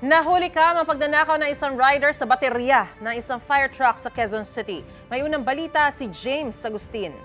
Nahuli ka ang pagnanakaw ng isang rider sa baterya ng isang fire truck sa Quezon City. May unang balita si James Agustin.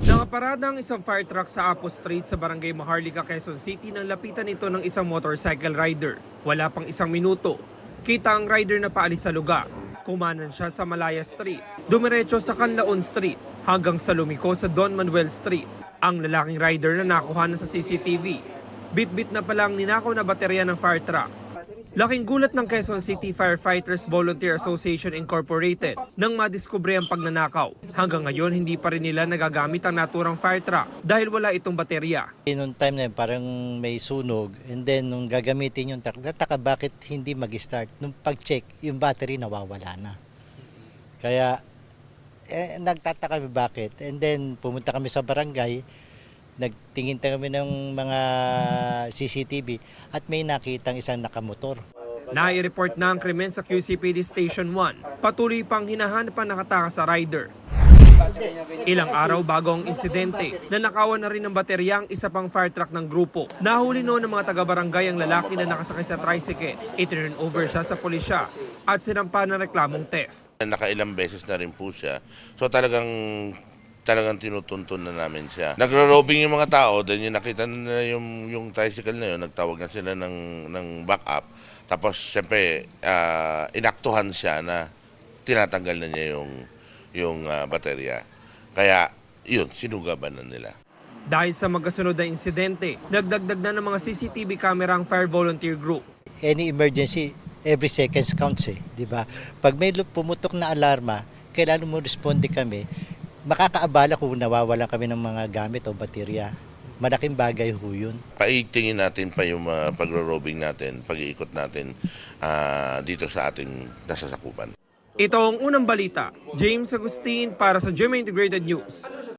Nakaparada ang isang fire truck sa Apo Street sa Barangay Maharlika, Quezon City nang lapitan ito ng isang motorcycle rider. Wala pang isang minuto. Kita ang rider na paalis sa lugar. Kumanan siya sa Malaya Street. Dumiretso sa Canlaon Street hanggang sa lumiko sa Don Manuel Street. Ang lalaking rider na nakuha na sa CCTV. Bit-bit na palang ninakaw na baterya ng fire truck. Laking gulat ng Quezon City Firefighters Volunteer Association Incorporated nang madiskubre ang pagnanakaw. Hanggang ngayon, hindi pa rin nila nagagamit ang naturang fire truck dahil wala itong baterya. Noong time na yun, parang may sunog and then nung gagamitin yung truck, nataka bakit hindi mag-start. Nung pag-check, yung battery nawawala na. Kaya nagtataka kami bakit. And then pumunta kami sa barangay, nagtingin kami ng mga CCTV at may nakitang isang nakamotor. Nai-report na ang krimen sa QCPD Station 1. Patuloy pang hinahanap ang nakatakas sa rider. Ilang araw bago ang insidente, nanakawan na rin ng baterya ang isa pang fire truck ng grupo. Nahuli noon ng mga taga-barangay ang lalaki na nakasakay sa tricycle. I-turn over siya sa pulisya at sinampa ng reklamong theft. Nakailang beses na rin po siya. So talagang tinutuntun na namin siya. Nagro-robing yung mga tao, then yung nakita na yung tricycle na yun, nagtawag na sila ng backup. Tapos siyempre, inaktuhan siya na tinatanggal na niya yung baterya. Kaya yun, sinugaban na nila. Dahil sa magkasunod na insidente, nagdagdag na ng mga CCTV camera ang Fire Volunteer Group. Any emergency, every seconds counts di ba? Pag may pumutok na alarma, kailangan mo responde kami, makakaabala kung nawawalan kami ng mga gamit o baterya. Malaking bagay ho yun. Paigtingin natin pa yung pagro-robing natin, pag-iikot natin dito sa ating nasasakupan. Ito ang unang balita. James Agustin para sa GMA Integrated News.